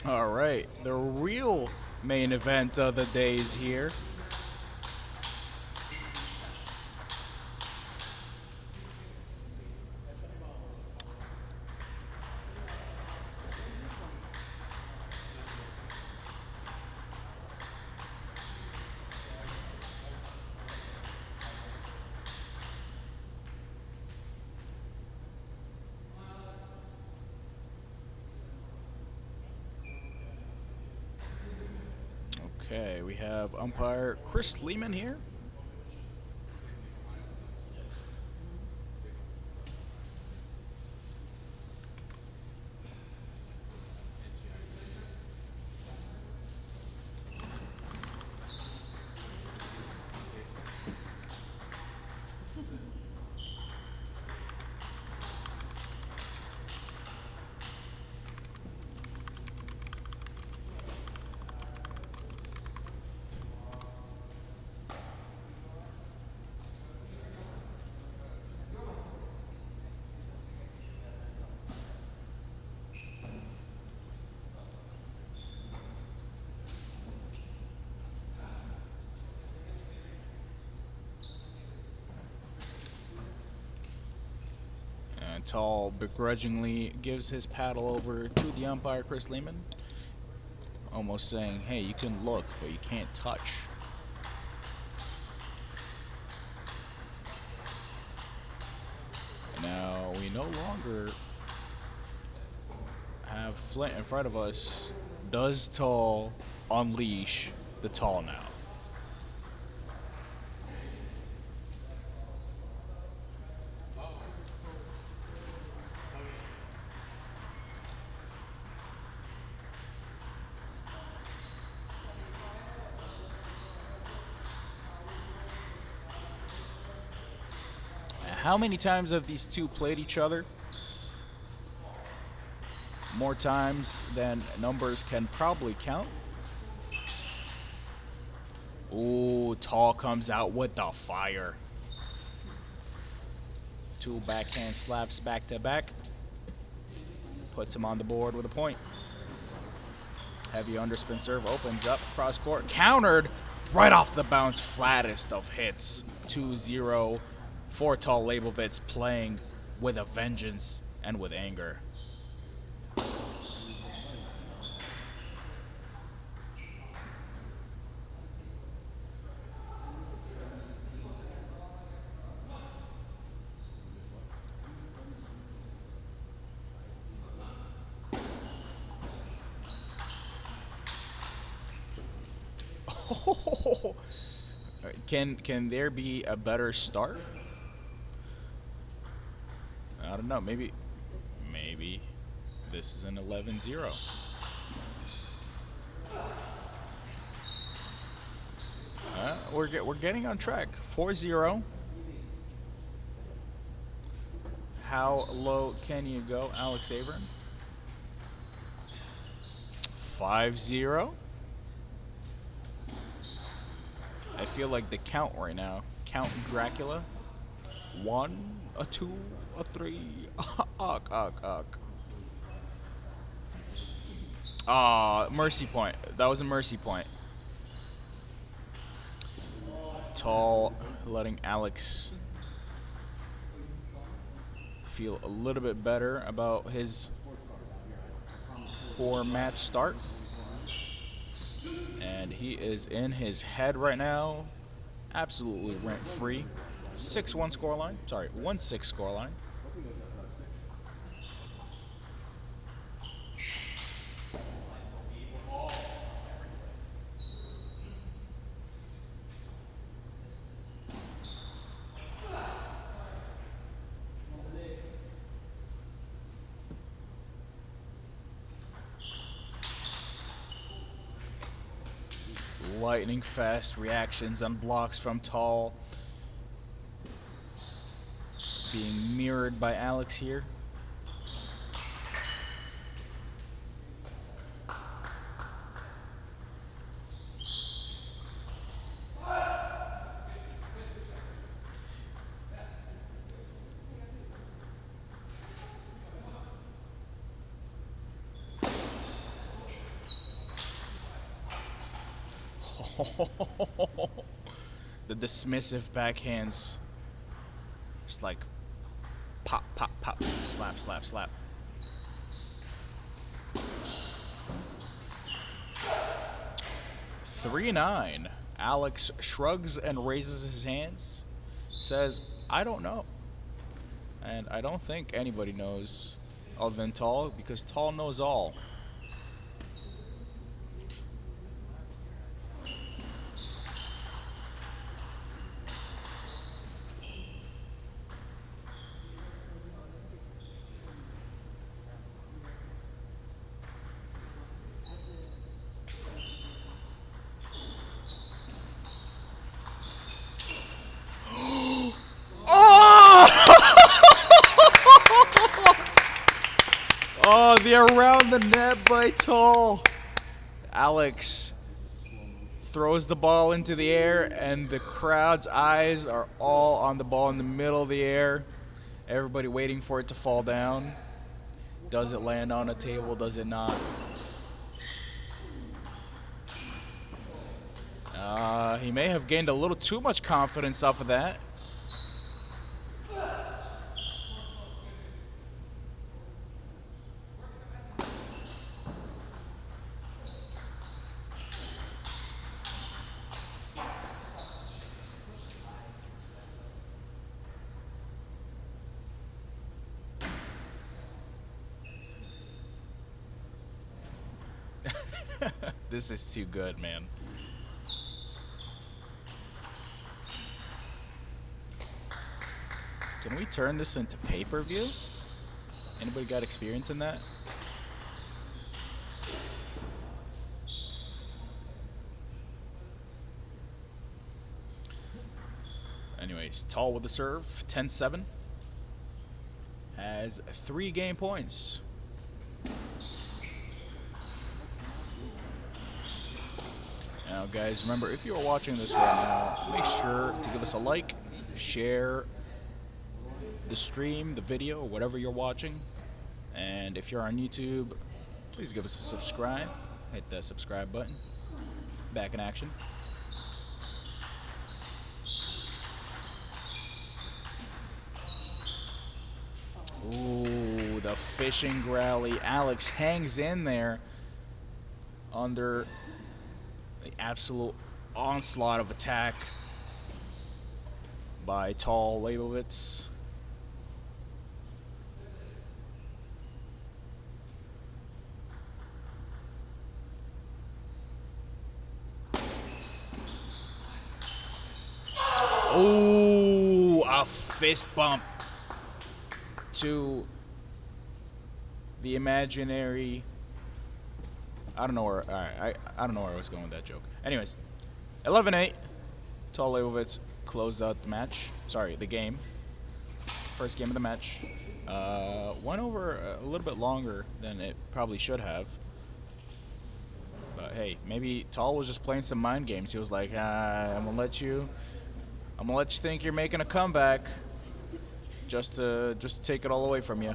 All right, the real main event of the day is here. Okay, we have umpire Chris Lehman here. And TAHL begrudgingly gives his paddle over to the umpire Chris Lehman, almost saying, hey, you can look, but you can't touch. Now, we no longer have Flint in front of us. Does TAHL unleash the TAHL now? How many times have these two played each other? More times than numbers can probably count. Ooh, TAHL comes out with the fire. Two backhand slaps back to back. Puts him on the board with a point. Heavy underspin serve opens up cross court. Countered right off the bounce, flattest of hits. 2-0 for TAHL Leibovitz, playing with a vengeance and with anger. Can there be a better start? I don't know. Maybe this is an 11-0. We're getting on track. 4-0. How low can you go, Alex Averin? 5-0. I feel like the count right now. Count Dracula. 1, a 2, a 3. Mercy point. That was a mercy point. TAHL letting Alex feel a little bit better about his poor match start. And he is in his head right now, absolutely rent-free. 6-1 scoreline. Sorry, 1-6 scoreline. Lightning fast reactions and blocks from TAHL, being mirrored by Alex here. The dismissive backhands. Just like pop, pop, pop, slap, slap, slap. (3-9). Alex shrugs and raises his hands. Says, I don't know. And I don't think anybody knows other than TAHL, because TAHL knows all. Oh, the around the net by TAHL. Alex throws the ball into the air, and the crowd's eyes are all on the ball in the middle of the air. Everybody waiting for it to fall down. Does it land on a table? Does it not? He may have gained a little too much confidence off of that. This is too good, man. Can we turn this into pay-per-view? Anybody got experience in that? Anyways, TAHL with the serve, 10-7. Has 3 game points. Now, guys, remember, if you are watching this right now, make sure to give us a like, share the stream, the video, whatever you're watching. And if you're on YouTube, please give us a subscribe. Hit the subscribe button. Back in action. Ooh, the fishing rally. Alex hangs in there under the absolute onslaught of attack by TAHL LEIBOVITZ. Ooh, a fist bump to the imaginary. I don't know where. All right, I don't know where I was going with that joke. Anyways, 11-8. TAHL LEIBOVITZ closed out the match. Sorry, the game. First game of the match. Went over a little bit longer than it probably should have. But hey, maybe TAHL was just playing some mind games. He was like, I'm gonna let you think you're making a comeback, just to take it all away from you.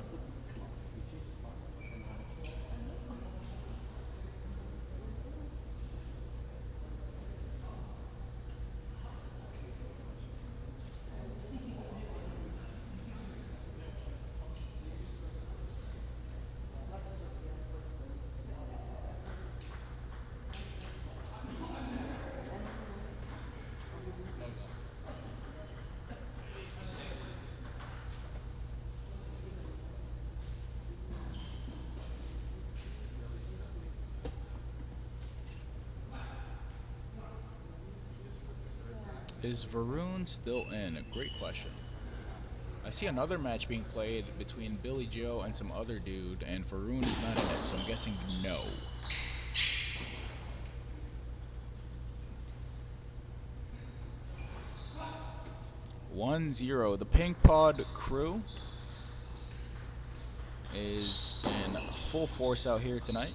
Is Varun still in? A great question. I see another match being played between Billy Joe and some other dude, and Varun is not in it, so I'm guessing no. (1-0). The Pink Pod crew is in full force out here tonight.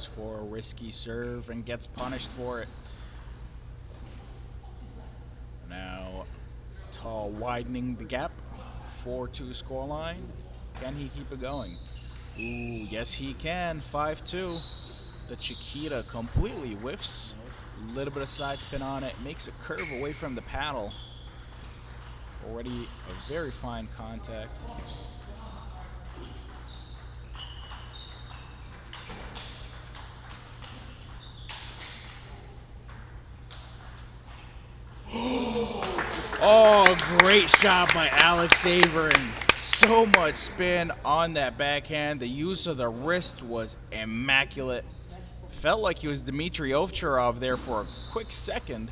goes for a risky serve and gets punished for it. Now, TAHL widening the gap. 4-2 scoreline. Can he keep it going? Ooh, yes he can. 5-2. The Chiquita completely whiffs. A little bit of side spin on it. Makes a curve away from the paddle. Already a very fine contact. Oh, great shot by Alex Averin. So much spin on that backhand. The use of the wrist was immaculate. Felt like he was Dmitry Ovcharov there for a quick second.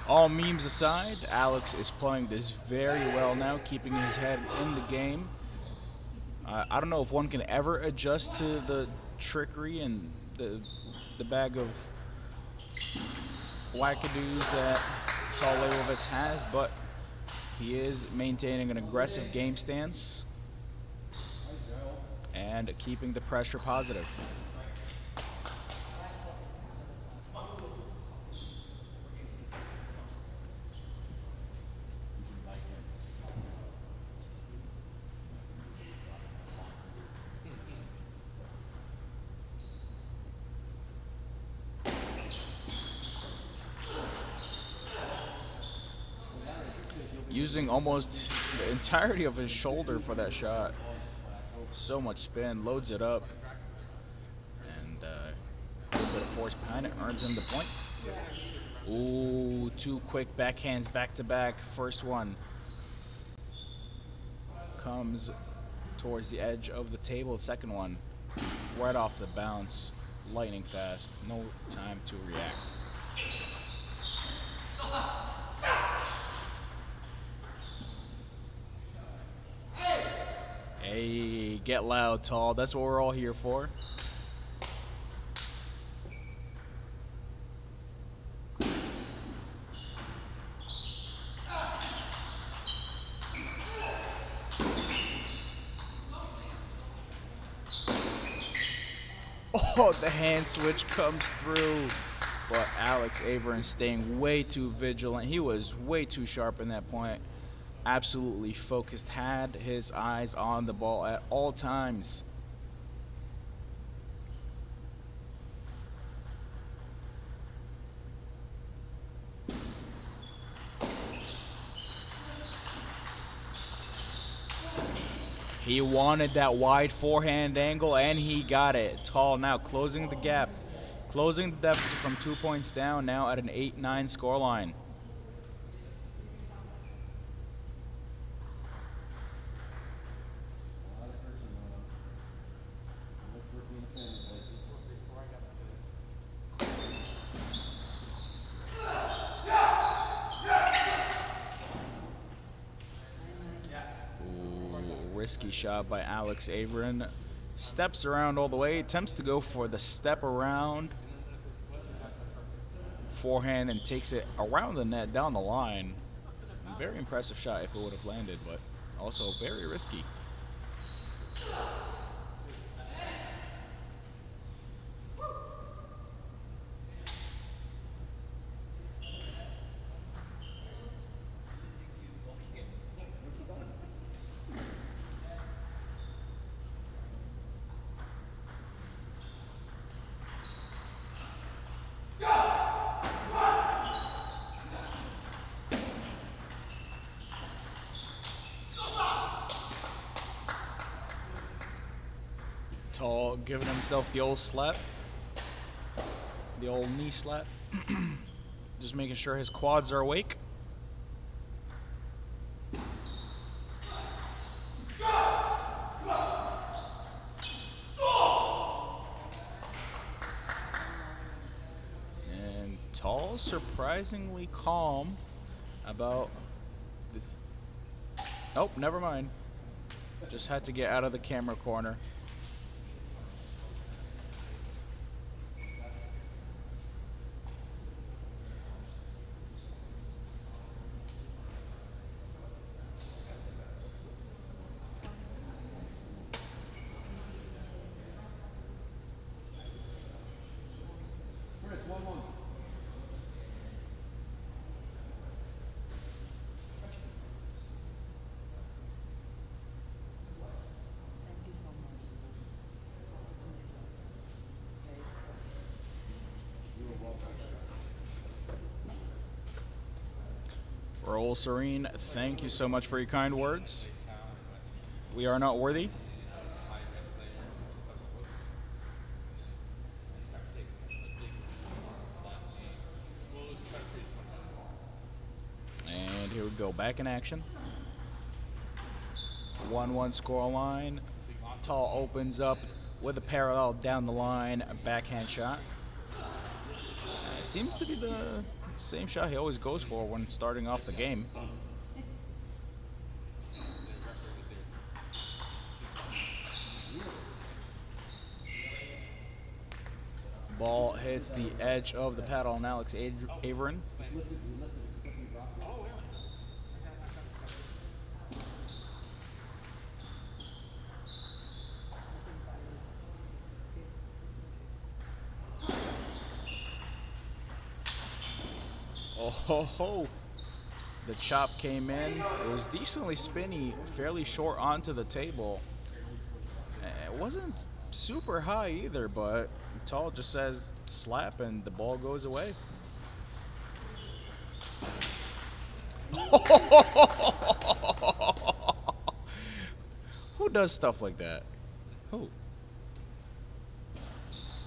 All memes aside, Alex is playing this very well now, keeping his head in the game. I don't know if one can ever adjust to the trickery and the bag of wackadoos that TAHL Leibovitz has, but he is maintaining an aggressive game stance and keeping the pressure positive. Using almost the entirety of his shoulder for that shot. So much spin, loads it up, and a little bit of force behind it, earns him the point. Ooh, 2 quick backhands back to back. First one comes towards the edge of the table. The second one, right off the bounce, lightning fast, no time to react. Hey, get loud, TAHL. That's what we're all here for. Oh, the hand switch comes through. But Alex Averin staying way too vigilant. He was way too sharp in that point. Absolutely focused, had his eyes on the ball at all times. He wanted that wide forehand angle, and he got it. TAHL now closing the gap, closing the deficit from 2 points down, now at an 8-9 scoreline. Risky shot by Alex Averin. Steps around all the way, attempts to go for the step around forehand and takes it around the net down the line. Very impressive shot if it would have landed, but also very risky. TAHL giving himself the old slap, the old knee slap. Just making sure his quads are awake. And TAHL surprisingly calm about oh, never mind. Just had to get out of the camera corner. Raul Serene, thank you so much for your kind words. We are not worthy. And here we go, back in action. 1-1 score line. TAHL opens up with a parallel down the line, a backhand shot. Seems to be the same shot he always goes for when starting off the game. Ball hits the edge of the paddle on Alex Averin. Oh ho ho! The chop came in. It was decently spinny, fairly short onto the table. It wasn't super high either, but TAHL just says slap and the ball goes away. Who does stuff like that? Who?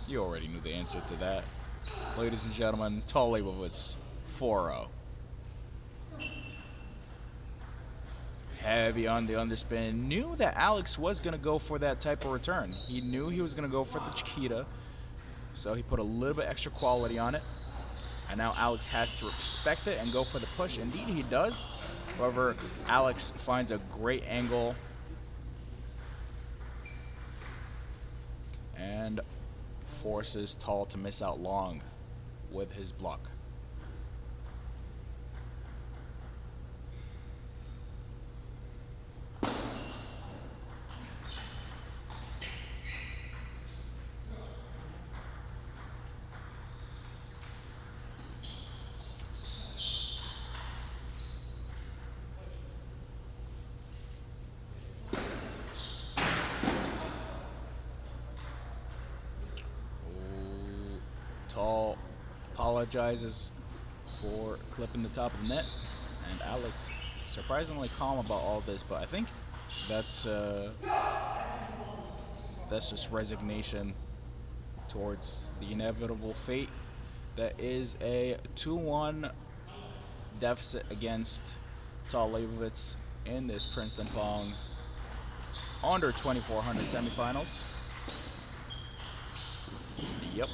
You already knew the answer to that. Ladies and gentlemen, TAHL Leibovitz, 4-0. Heavy on the underspin. Knew that Alex was going to go for that type of return. He knew he was going to go for the Chiquita, so he put a little bit extra quality on it. And now Alex has to respect it and go for the push. Indeed, he does. However, Alex finds a great angle and forces TAHL to miss out long with his block. TAHL apologizes for clipping the top of the net, and Alex surprisingly calm about all this, but I think that's just resignation towards the inevitable fate that is a 2-1 deficit against TAHL Leibovitz in this Princeton Pong under 2400 semifinals.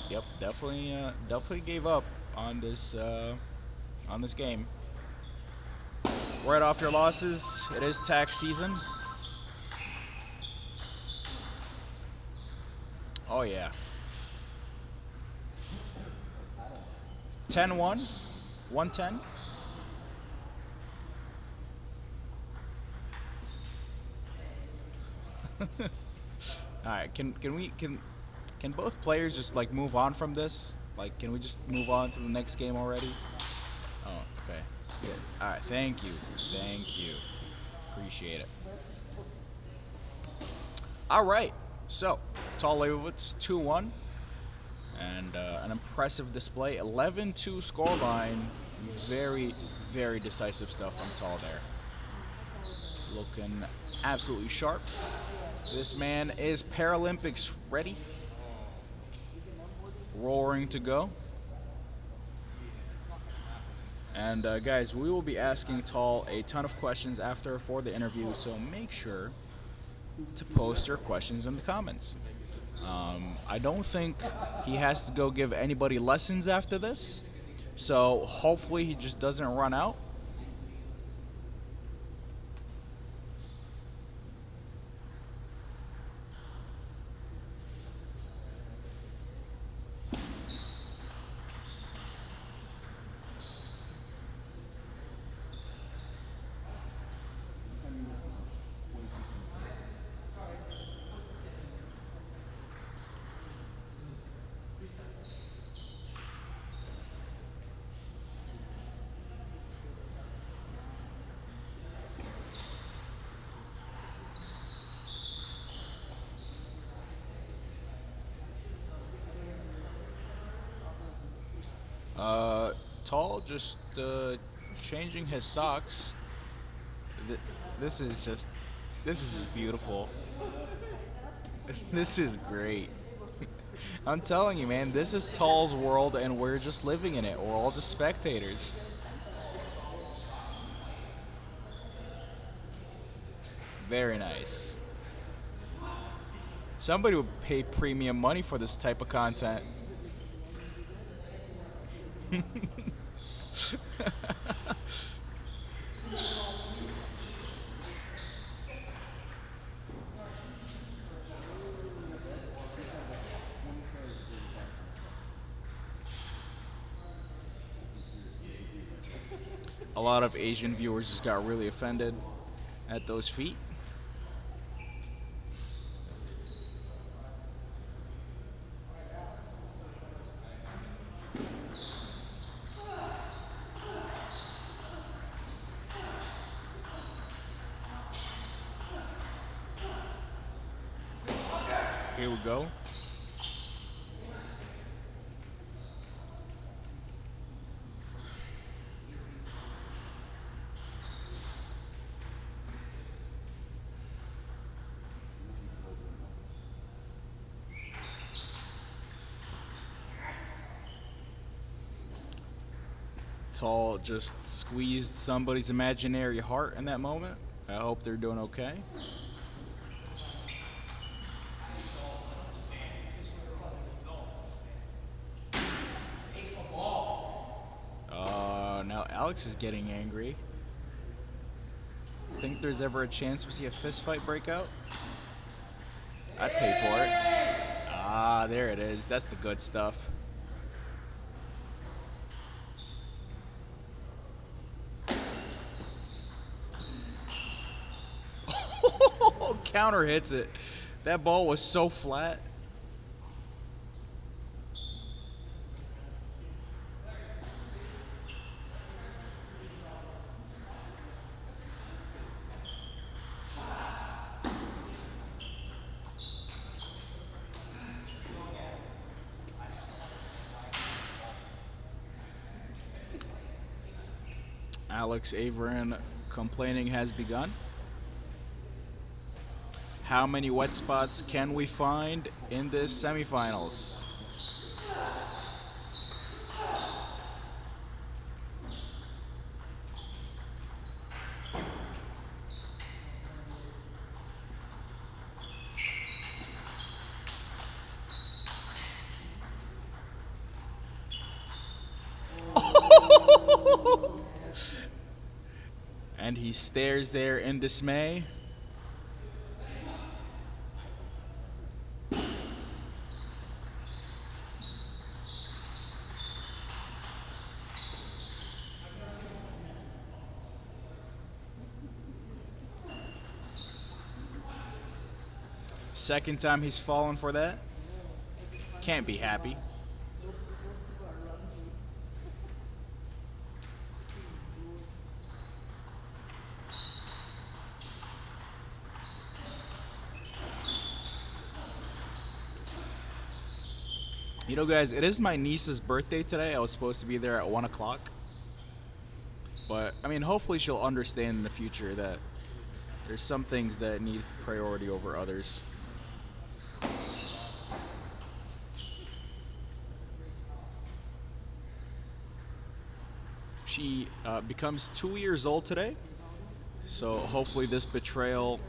Yep, definitely gave up on this game. Right off your losses. It is tax season. Oh yeah. 10-1, 110. All right, can both players just like move on from this? Like, can we just move on to the next game already? Oh, okay. Good. All right, thank you. Appreciate it. All right, so TAHL Leibovitz 2-1, and an impressive display. 11-2 scoreline. Very, very decisive stuff from TAHL there. Looking absolutely sharp. This man is Paralympics ready. Roaring to go. And guys, we will be asking TAHL a ton of questions after for the interview, so make sure to post your questions in the comments. I don't think he has to go give anybody lessons after this, So hopefully he just doesn't run out. TAHL just changing his socks. This is beautiful. This is great. I'm telling you, man, this is TAHL's world, and we're just living in it. We're all just spectators. Very nice. Somebody would pay premium money for this type of content. A lot of Asian viewers just got really offended at those feet. Here we go. TAHL just squeezed somebody's imaginary heart in that moment. I hope they're doing okay. Now Alex is getting angry. Think there's ever a chance we see a fist fight break out? I'd pay for it. Ah, there it is. That's the good stuff. Counter hits it. That ball was so flat. Alex Averin complaining has begun. How many wet spots can we find in this semifinals? And he stares there in dismay. Second time he's fallen for that. Can't be happy. You know, guys, it is my niece's birthday today. I was supposed to be there at 1 o'clock. But, I mean, hopefully she'll understand in the future that there's some things that need priority over others. She becomes 2 years old today. So hopefully this betrayal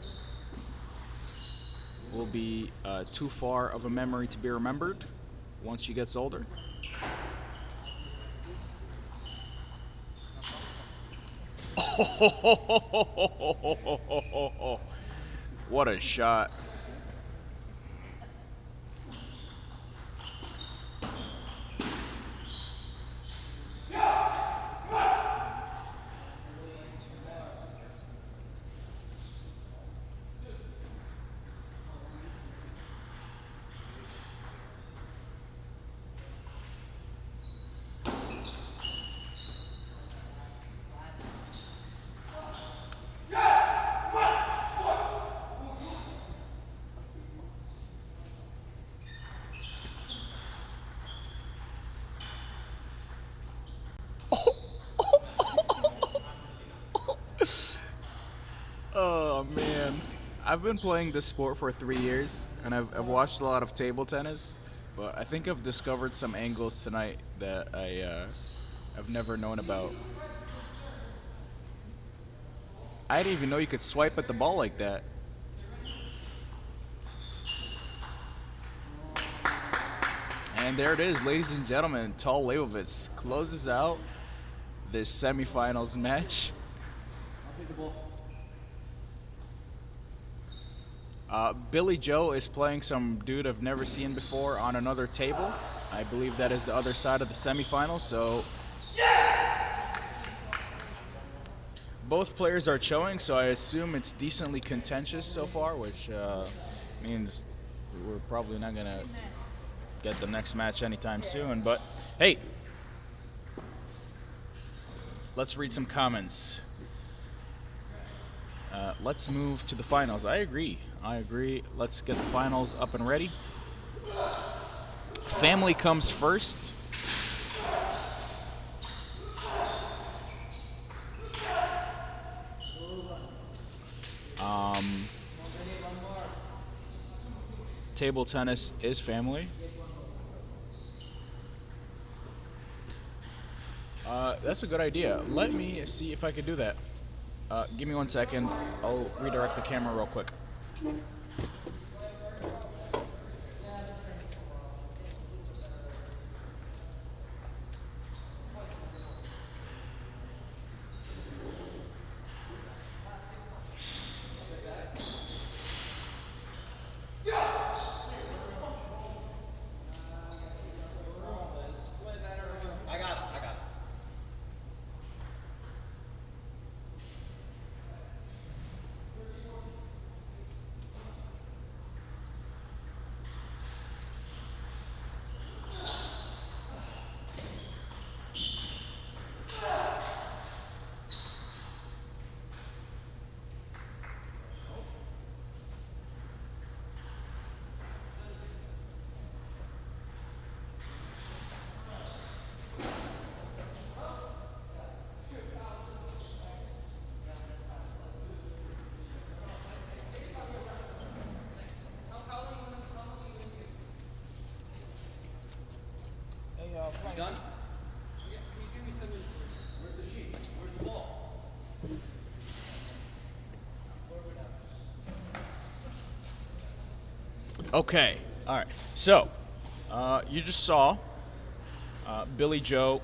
will be too far of a memory to be remembered once she gets older. What a shot. Oh man, I've been playing this sport for 3 years, and I've watched a lot of table tennis, but I think I've discovered some angles tonight that I've never known about. I didn't even know you could swipe at the ball like that. And there it is, ladies and gentlemen. TAHL Leibovitz closes out this semifinals match. Billy Joe is playing some dude I've never seen before on another table. I believe that is the other side of the semifinals. So both players are showing, so I assume it's decently contentious so far, which means we're probably not gonna get the next match anytime soon. But hey, let's read some comments. Let's move to the finals. I agree. Let's get the finals up and ready. Family comes first. Table tennis is family. That's a good idea. Let me see if I can do that. Give me 1 second. I'll redirect the camera real quick. Done? Can you give me 10 minutes? Where's the sheet? Where's the ball? Okay. All right. So, you just saw Billy Joe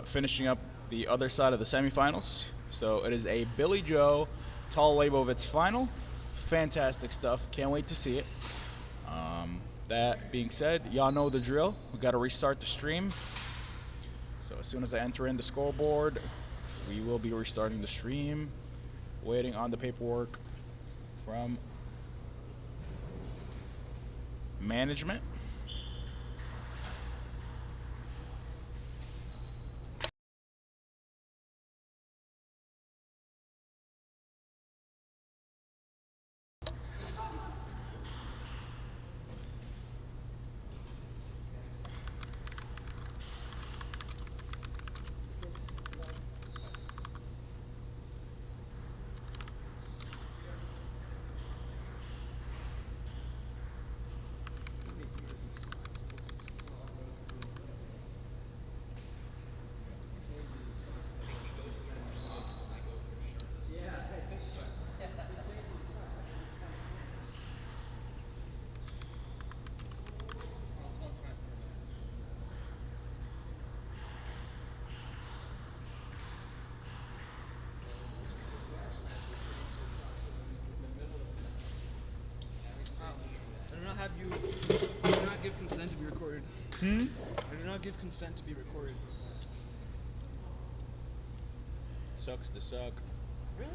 finishing up the other side of the semifinals. So it is a Billy Joe TAHL Leibovitz final. Fantastic stuff. Can't wait to see it. That being said, y'all know the drill. We got to restart the stream. So as soon as I enter in the scoreboard, we will be restarting the stream. Waiting on the paperwork from management. have you. I do not give consent to be recorded. Hmm? I do not give consent to be recorded. Sucks to suck. Really?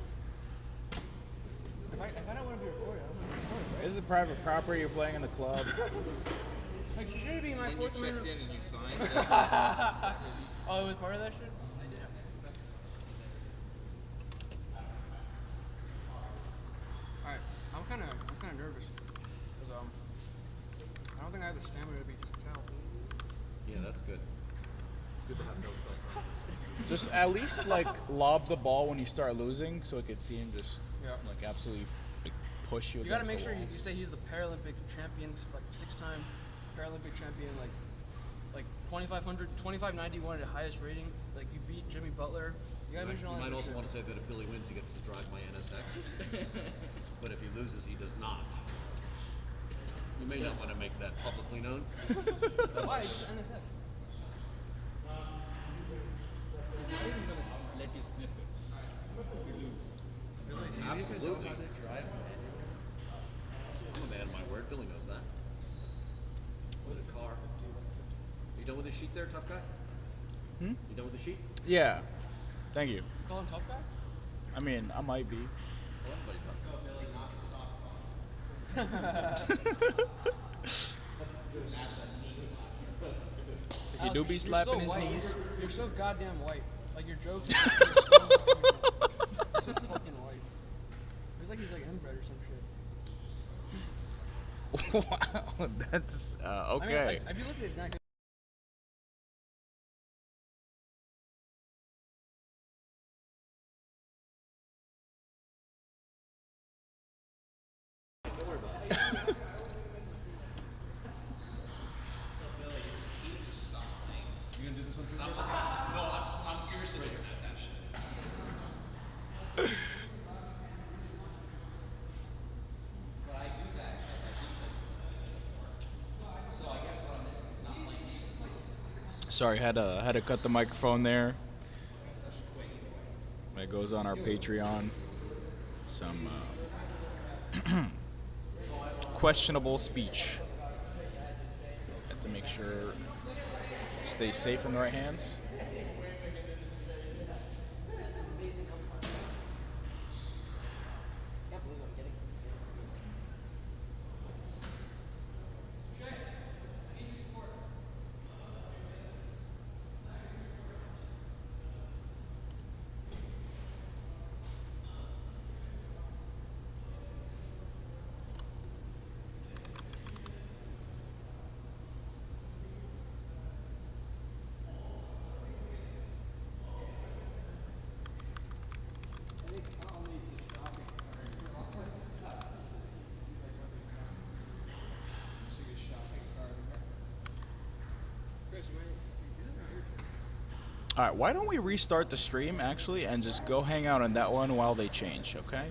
If I don't want to be recorded, I don't want to be recorded, right? This is private property. You're playing in the club. Like, should it be my When you Fourth checked Amendment? in and you signed. Oh, it was part of that shit? Alright, I'm kinda nervous. Cause I don't think I have the stamina to be TAHL. Yeah, that's good. It's good to have no self-confidence. Just at least like lob the ball when you start losing, so it could see him just like absolutely like, push you. You gotta against make the sure wall. you say he's the Paralympic champion, like 6-time Paralympic champion, like 2500, 2591 at highest rating. Like you beat Jimmy Butler. You gotta mention all You that might also shit. want to say that if Billy wins, he gets to drive my NSX. But if he loses, he does not. You may not want to make that publicly known. Why? It's just NSX. Let you sniff it. Absolutely. I'm a man of my word. Billy knows that. With a car. You done with the sheet there, tough guy? Hmm? You done with the sheet? Yeah. Thank you. Call him tough guy? I mean, I might be. Well, everybody tough guy. He do be You're slapping so his white. knees. You're so goddamn white. Like your jokes. You're so fucking white. It's like he's like inbred or some shit. Wow, that's I okay. mean, like, if you look at his neck, Sorry, had to cut the microphone there. That goes on our Patreon. Some questionable speech. Had to make sure stay safe in the right hands. All right, why don't we restart the stream actually and just go hang out on that one while they change, okay?